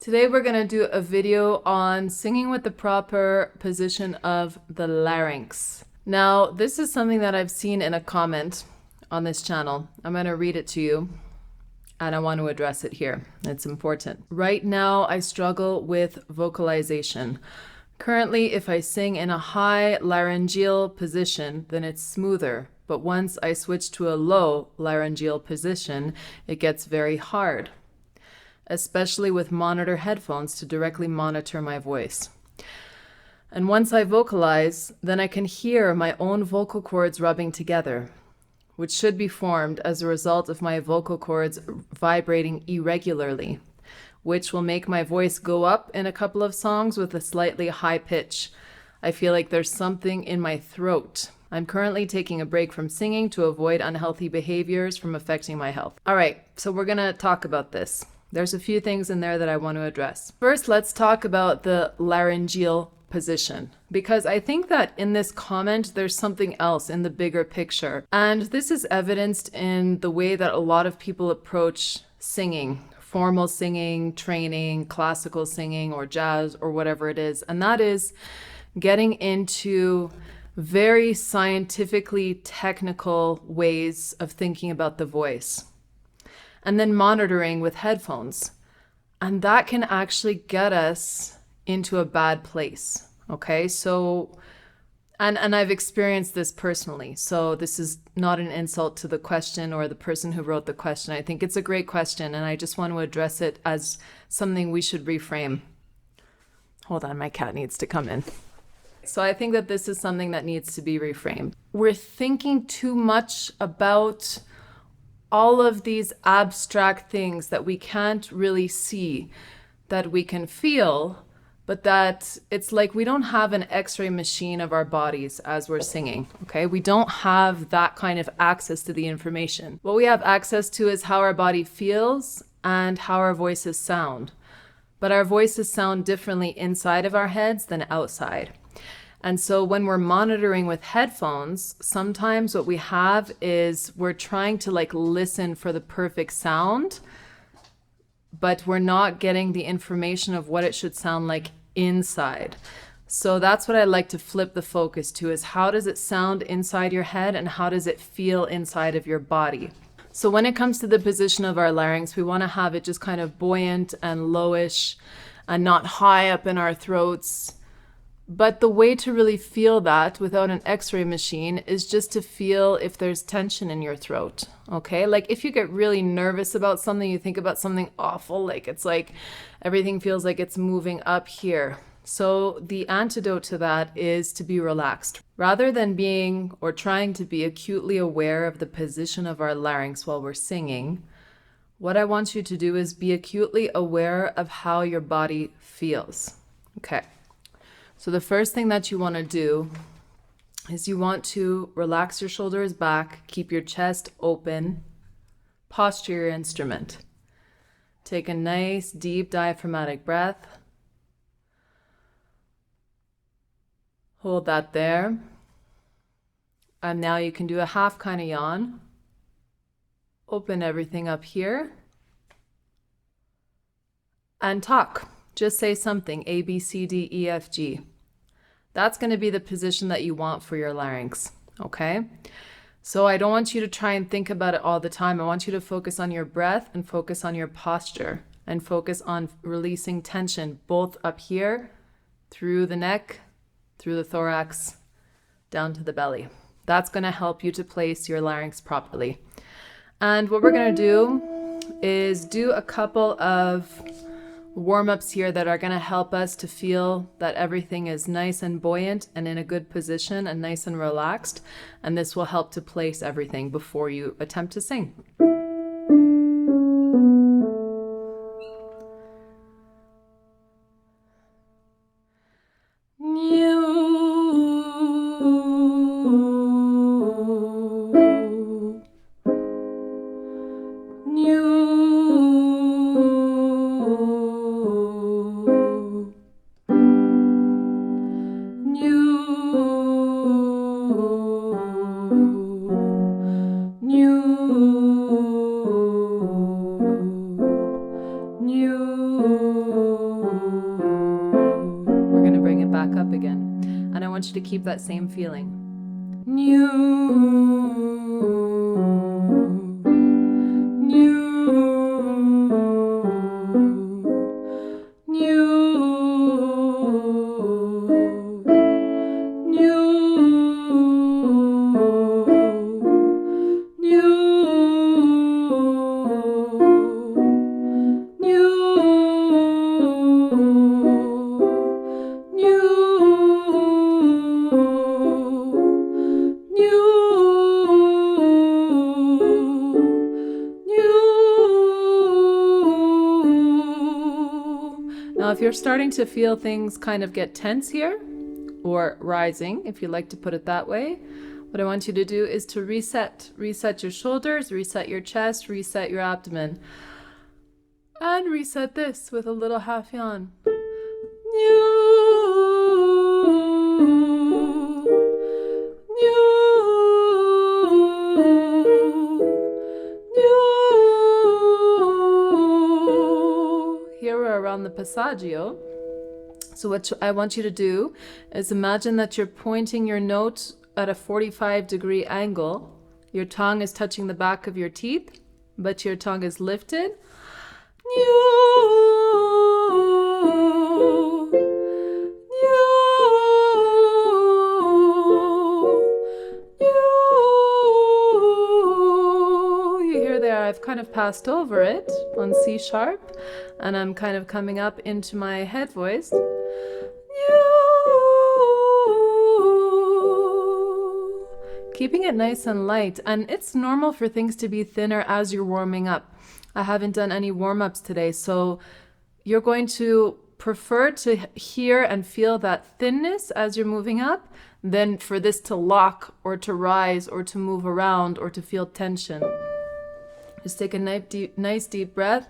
Today we're going to do a video on singing with the proper position of the larynx. Now, this is something that I've seen in a comment on this channel. I'm going to read it to you and I want to address it here. It's important. Right now, I struggle with vocalization. Currently, if I sing in a high laryngeal position, then it's smoother. But once I switch to a low laryngeal position, it gets very hard, especially with monitor headphones to directly monitor my voice. And once I vocalize, then I can hear my own vocal cords rubbing together, which should be formed as a result of my vocal cords vibrating irregularly, which will make my voice go up in a couple of songs with a slightly high pitch. I feel like there's something in my throat. I'm currently taking a break from singing to avoid unhealthy behaviors from affecting my health. All right, so we're gonna talk about this. There's a few things in there that I want to address. First, let's talk about the laryngeal position, because I think that in this comment, there's something else in the bigger picture. And this is evidenced in the way that a lot of people approach singing, formal singing, training, classical singing, or jazz, or whatever it is. And that is getting into very scientifically technical ways of thinking about the voice, and then monitoring with headphones. And that can actually get us into a bad place, okay? So, and I've experienced this personally. So this is not an insult to the question or the person who wrote the question. I think it's a great question, and I just want to address it as something we should reframe. Hold on, my cat needs to come in. So I think that this is something that needs to be reframed. We're thinking too much about all of these abstract things that we can't really see, that we can feel, but that it's like we don't have an X-ray machine of our bodies as we're singing, okay? We don't have that kind of access to the information. What we have access to is how our body feels and how our voices sound. But our voices sound differently inside of our heads than outside. And so when we're monitoring with headphones, sometimes what we have is we're trying to listen for the perfect sound, but we're not getting the information of what it should sound like inside. So that's what I like to flip the focus to, is how does it sound inside your head and how does it feel inside of your body? So when it comes to the position of our larynx, we want to have it just kind of buoyant and lowish and not high up in our throats. But the way to really feel that without an X-ray machine is just to feel if there's tension in your throat, okay? Like if you get really nervous about something, you think about something awful, it's like everything feels like it's moving up here. So the antidote to that is to be relaxed. Rather than being or trying to be acutely aware of the position of our larynx while we're singing, what I want you to do is be acutely aware of how your body feels, okay? So the first thing that you want to do is you want to relax your shoulders back, keep your chest open, posture your instrument. Take a nice deep diaphragmatic breath. Hold that there. And now you can do a half kind of yawn. Open everything up here. And talk. Just say something, A, B, C, D, E, F, G. That's going to be the position that you want for your larynx, okay? So I don't want you to try and think about it all the time. I want you to focus on your breath and focus on your posture and focus on releasing tension, both up here, through the neck, through the thorax, down to the belly. That's going to help you to place your larynx properly. And what we're going to do is do a couple of warm-ups here that are going to help us to feel that everything is nice and buoyant and in a good position and nice and relaxed. And this will help to place everything before you attempt to sing. New want you to keep that same feeling. New, new, new, new, new, Now, if you're starting to feel things kind of get tense here, or rising, if you like to put it that way, what I want you to do is to reset your shoulders, reset your chest, reset your abdomen, and reset this with a little half yawn. Here we're around the passaggio. So what I want you to do is imagine that you're pointing your note at a 45-degree angle. Your tongue is touching the back of your teeth, but your tongue is lifted. You hear there, I've kind of passed over it on C sharp, and I'm kind of coming up into my head voice. Keeping it nice and light, and it's normal for things to be thinner as you're warming up. I haven't done any warm-ups today, so you're going to prefer to hear and feel that thinness as you're moving up than for this to lock or to rise or to move around or to feel tension. Just take a nice deep breath.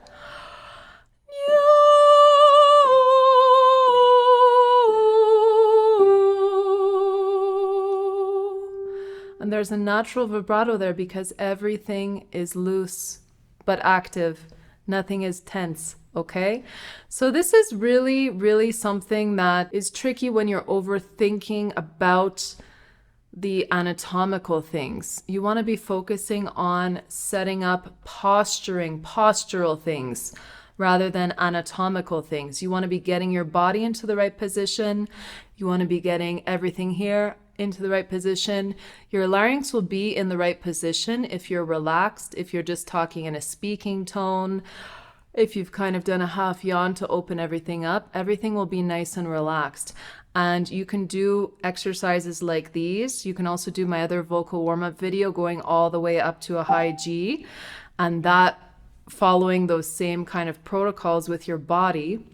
And there's a natural vibrato there because everything is loose but active. Nothing is tense, okay? So this is really, really something that is tricky when you're overthinking about the anatomical things. You want to be focusing on setting up postural things rather than anatomical things. You want to be getting your body into the right position. You want to be getting everything here into the right position. Your larynx will be in the right position if you're relaxed, if you're just talking in a speaking tone, if you've kind of done a half yawn to open everything up, everything will be nice and relaxed. And you can do exercises like these. You can also do my other vocal warm-up video going all the way up to a high G, and that following those same kind of protocols with your body,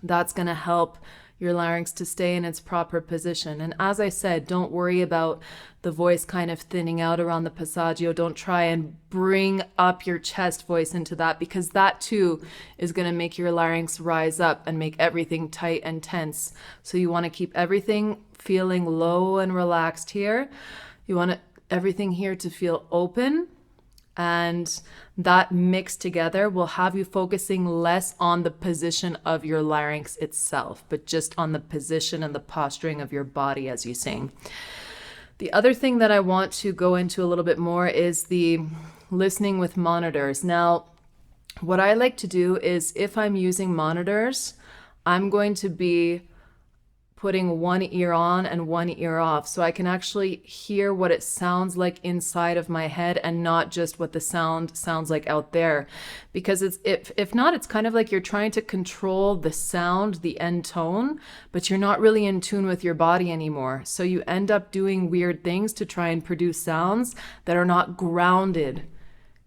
that's going to help your larynx to stay in its proper position. And as I said, don't worry about the voice kind of thinning out around the passaggio. Don't try and bring up your chest voice into that, because that too is going to make your larynx rise up and make everything tight and tense. So you want to keep everything feeling low and relaxed here. You want everything here to feel open, and that mixed together will have you focusing less on the position of your larynx itself, but just on the position and the posturing of your body as you sing. The other thing that I want to go into a little bit more is the listening with monitors. Now, what I like to do is, if I'm using monitors, I'm going to be putting one ear on and one ear off, so I can actually hear what it sounds like inside of my head and not just what the sound sounds like out there. Because it's if not, it's kind of like you're trying to control the sound, the end tone, but you're not really in tune with your body anymore. So you end up doing weird things to try and produce sounds that are not grounded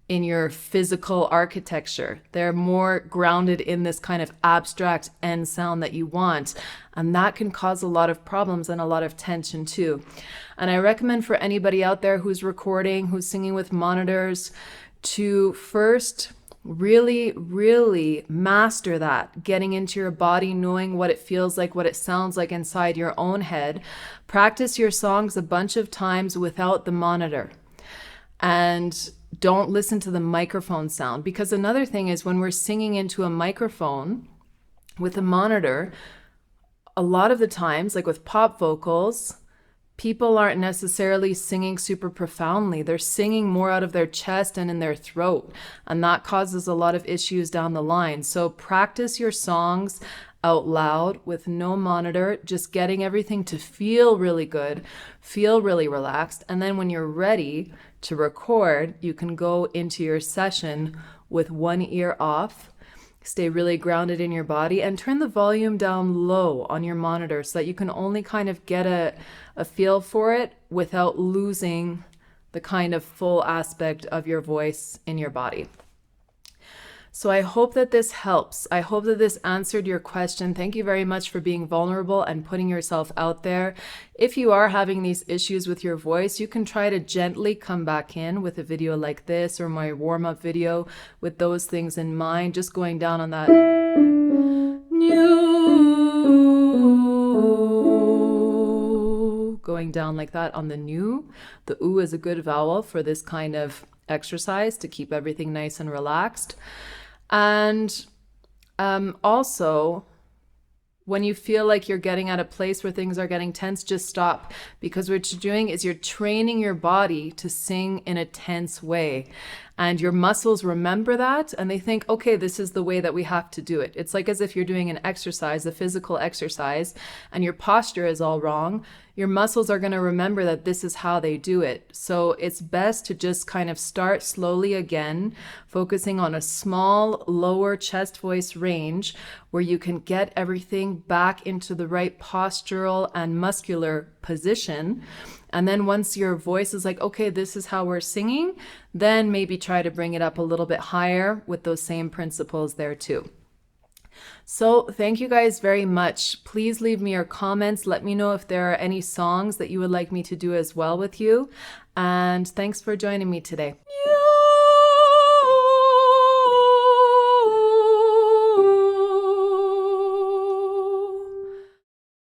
in your physical architecture. They're more grounded in this kind of abstract end sound that you want. And that can cause a lot of problems and a lot of tension too. And I recommend for anybody out there who's recording, who's singing with monitors, to first really, really master that, getting into your body, knowing what it feels like, what it sounds like inside your own head. Practice your songs a bunch of times without the monitor. And don't listen to the microphone sound, because another thing is when we're singing into a microphone with a monitor, a lot of the times, like with pop vocals, people aren't necessarily singing super profoundly. They're singing more out of their chest and in their throat, and that causes a lot of issues down the line. So practice your songs out loud with no monitor, just getting everything to feel really good, feel really relaxed. And then when you're ready to record, you can go into your session with one ear off, stay really grounded in your body, and turn the volume down low on your monitor so that you can only kind of get a feel for it without losing the kind of full aspect of your voice in your body. So I hope that this helps. I hope that this answered your question. Thank you very much for being vulnerable and putting yourself out there. If you are having these issues with your voice, you can try to gently come back in with a video like this or my warm-up video with those things in mind, just going down on that new, going down like that on the new. The oo is a good vowel for this kind of exercise to keep everything nice and relaxed. And also, when you feel like you're getting at a place where things are getting tense, just stop, because what you're doing is you're training your body to sing in a tense way. And your muscles remember that, and they think, okay, this is the way that we have to do it. It's like as if you're doing an exercise, a physical exercise, and your posture is all wrong. Your muscles are going to remember that this is how they do it. So it's best to just kind of start slowly again, focusing on a small, lower chest voice range where you can get everything back into the right postural and muscular position. And then once your voice is like, okay, this is how we're singing, then maybe try to bring it up a little bit higher with those same principles there too. So thank you guys very much. Please leave me your comments. Let me know if there are any songs that you would like me to do as well with you. And thanks for joining me today.